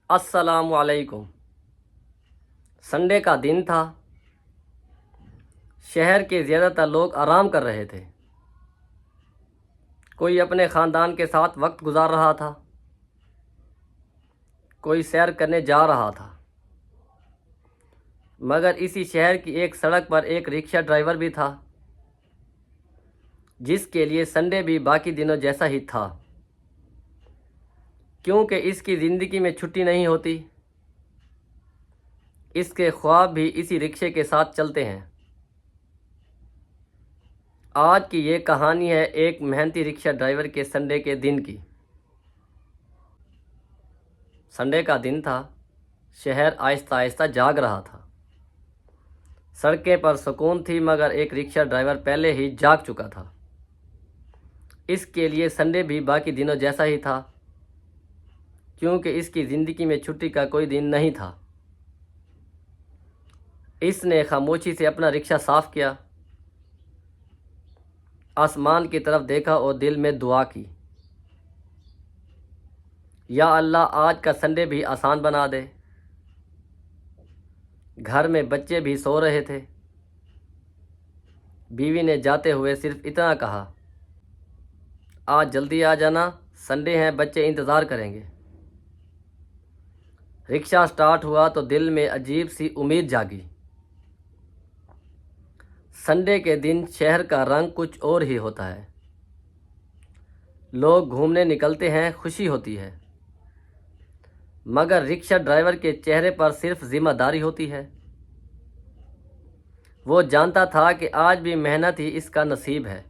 السلام علیکم۔ سنڈے کا دن تھا۔ شہر کے زیادہ تر لوگ آرام کر رہے تھے۔ کوئی اپنے خاندان کے ساتھ وقت گزار رہا تھا، کوئی سیر کرنے جا رہا تھا۔ مگر اسی شہر کی ایک سڑک پر ایک رکشہ ڈرائیور بھی تھا، جس کے لیے سنڈے بھی باقی دنوں جیسا ہی تھا، کیونکہ اس کی زندگی میں چھٹی نہیں ہوتی۔ اس کے خواب بھی اسی رکشے کے ساتھ چلتے ہیں۔ آج کی یہ کہانی ہے ایک محنتی رکشہ ڈرائیور کے سنڈے کے دن کی۔ سنڈے کا دن تھا۔ شہر آہستہ آہستہ جاگ رہا تھا۔ سڑکیں پر سکون تھی، مگر ایک رکشہ ڈرائیور پہلے ہی جاگ چکا تھا۔ اس کے لیے سنڈے بھی باقی دنوں جیسا ہی تھا، کیونکہ اس کی زندگی میں چھٹی کا کوئی دن نہیں تھا۔ اس نے خاموشی سے اپنا رکشہ صاف کیا، آسمان کی طرف دیکھا اور دل میں دعا کی، یا اللہ آج کا سنڈے بھی آسان بنا دے۔ گھر میں بچے بھی سو رہے تھے۔ بیوی نے جاتے ہوئے صرف اتنا کہا، آج جلدی آ جانا، سنڈے ہیں، بچے انتظار کریں گے۔ رکشہ سٹارٹ ہوا تو دل میں عجیب سی امید جاگی۔ سنڈے کے دن شہر کا رنگ کچھ اور ہی ہوتا ہے۔ لوگ گھومنے نکلتے ہیں، خوشی ہوتی ہے، مگر رکشہ ڈرائیور کے چہرے پر صرف ذمہ داری ہوتی ہے۔ وہ جانتا تھا کہ آج بھی محنت ہی اس کا نصیب ہے۔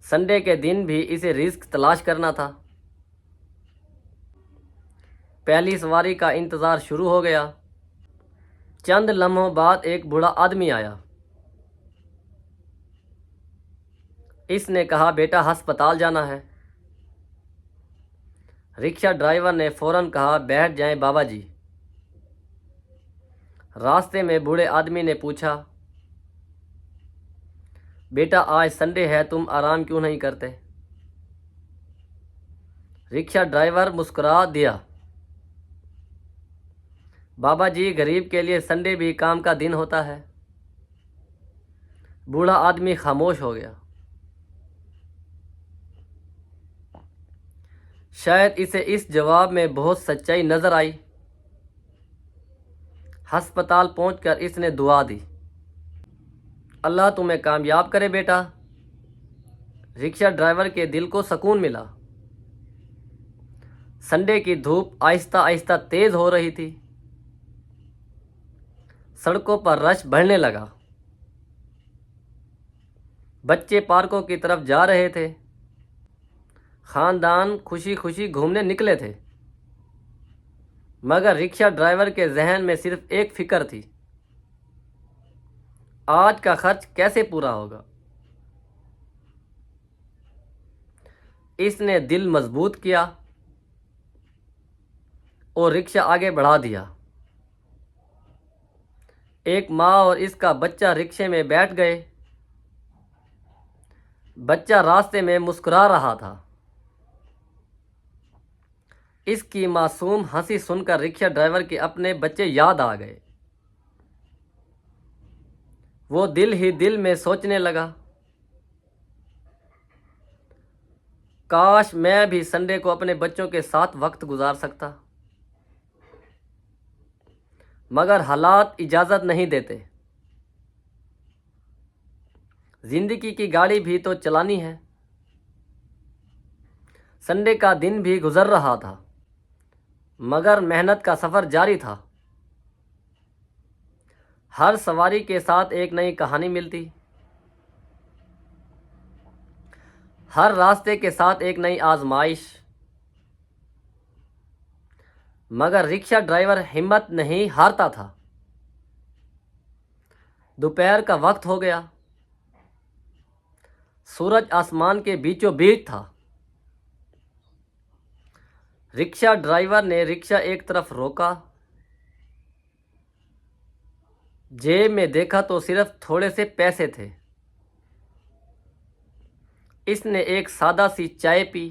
سنڈے کے دن بھی اسے رزق تلاش کرنا تھا۔ پہلی سواری کا انتظار شروع ہو گیا۔ چند لمحوں بعد ایک بوڑھا آدمی آیا۔ اس نے کہا، بیٹا ہسپتال جانا ہے۔ رکشہ ڈرائیور نے فوراً کہا، بیٹھ جائیں بابا جی۔ راستے میں بوڑھے آدمی نے پوچھا، بیٹا آج سنڈے ہے، تم آرام کیوں نہیں کرتے؟ رکشہ ڈرائیور مسکرا دیا، بابا جی غریب کے لیے سنڈے بھی کام کا دن ہوتا ہے۔ بوڑھا آدمی خاموش ہو گیا۔ شاید اسے اس جواب میں بہت سچائی نظر آئی۔ ہسپتال پہنچ کر اس نے دعا دی، اللہ تمہیں کامیاب کرے بیٹا۔ رکشہ ڈرائیور کے دل کو سکون ملا۔ سنڈے کی دھوپ آہستہ آہستہ تیز ہو رہی تھی۔ سڑکوں پر رش بڑھنے لگا۔ بچے پارکوں کی طرف جا رہے تھے۔ خاندان خوشی خوشی گھومنے نکلے تھے، مگر رکشہ ڈرائیور کے ذہن میں صرف ایک فکر تھی، آج کا خرچ کیسے پورا ہوگا؟ اس نے دل مضبوط کیا اور رکشہ آگے بڑھا دیا۔ ایک ماں اور اس کا بچہ رکشے میں بیٹھ گئے۔ بچہ راستے میں مسکرا رہا تھا۔ اس کی معصوم ہنسی سن کر رکشہ ڈرائیور کے اپنے بچے یاد آ گئے۔ وہ دل ہی دل میں سوچنے لگا، کاش میں بھی سنڈے کو اپنے بچوں کے ساتھ وقت گزار سکتا، مگر حالات اجازت نہیں دیتے۔ زندگی کی گاڑی بھی تو چلانی ہے۔ سنڈے کا دن بھی گزر رہا تھا، مگر محنت کا سفر جاری تھا۔ ہر سواری کے ساتھ ایک نئی کہانی ملتی، ہر راستے کے ساتھ ایک نئی آزمائش، مگر رکشہ ڈرائیور ہمت نہیں ہارتا تھا۔ دوپہر کا وقت ہو گیا۔ سورج آسمان کے بیچوں بیچ تھا۔ رکشہ ڈرائیور نے رکشہ ایک طرف روکا۔ جیب میں دیکھا تو صرف تھوڑے سے پیسے تھے۔ اس نے ایک سادہ سی چائے پی۔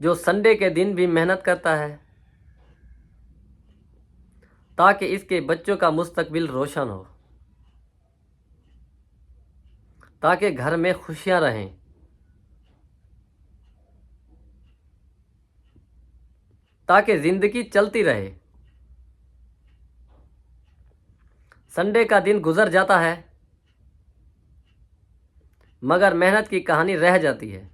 جو سنڈے کے دن بھی محنت کرتا ہے تاکہ اس کے بچوں کا مستقبل روشن ہو، تاکہ گھر میں خوشیاں رہیں، تاکہ زندگی چلتی رہے۔ سنڈے کا دن گزر جاتا ہے مگر محنت کی کہانی رہ جاتی ہے۔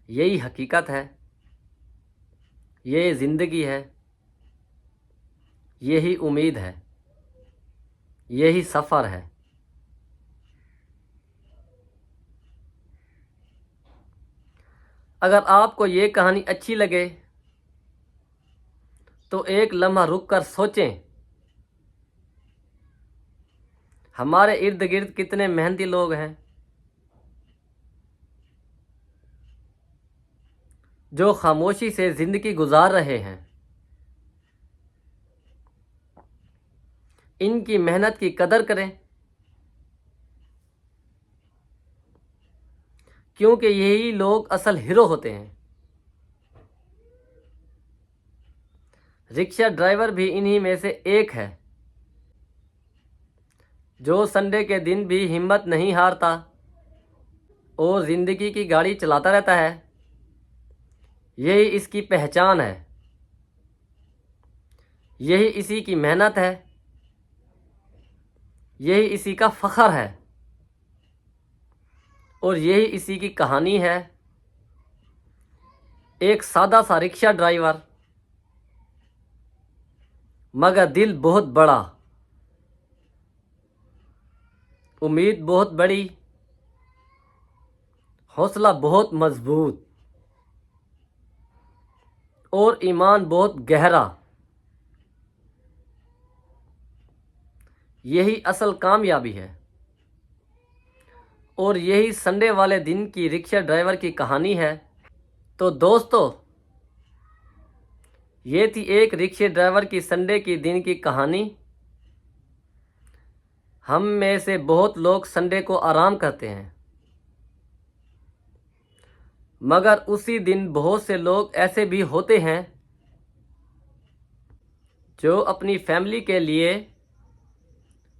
یہی حقیقت ہے، یہ زندگی ہے، یہی امید ہے، یہی سفر ہے۔ اگر آپ کو یہ کہانی اچھی لگے تو ایک لمحہ رک کر سوچیں، ہمارے ارد گرد کتنے محنتی لوگ ہیں جو خاموشی سے زندگی گزار رہے ہیں۔ ان کی محنت کی قدر کریں، کیونکہ یہی لوگ اصل ہیرو ہوتے ہیں۔ رکشہ ڈرائیور بھی انہی میں سے ایک ہے جو سنڈے کے دن بھی ہمت نہیں ہارتا اور زندگی کی گاڑی چلاتا رہتا ہے۔ یہی اس کی پہچان ہے، یہی اسی کی محنت ہے، یہی اسی کا فخر ہے، اور یہی اسی کی کہانی ہے۔ ایک سادہ سا رکشہ ڈرائیور مگر دل بہت بڑا، امید بہت بڑی، حوصلہ بہت مضبوط اور ایمان بہت گہرا۔ یہی اصل کامیابی ہے، اور یہی سنڈے والے دن کی رکشہ ڈرائیور کی کہانی ہے۔ تو دوستو، یہ تھی ایک رکشہ ڈرائیور کی سنڈے کی دن کی کہانی۔ ہم میں سے بہت لوگ سنڈے کو آرام کرتے ہیں، مگر اسی دن بہت سے لوگ ایسے بھی ہوتے ہیں جو اپنی فیملی کے لیے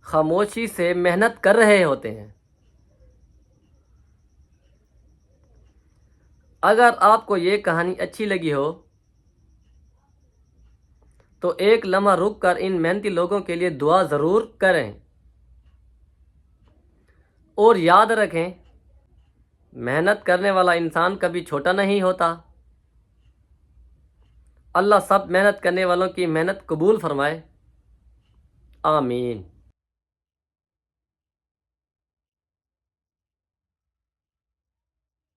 خاموشی سے محنت کر رہے ہوتے ہیں۔ اگر آپ کو یہ کہانی اچھی لگی ہو تو ایک لمحہ رک کر ان محنتی لوگوں کے لیے دعا ضرور کریں، اور یاد رکھیں، محنت کرنے والا انسان کبھی چھوٹا نہیں ہوتا۔ اللہ سب محنت کرنے والوں کی محنت قبول فرمائے، آمین۔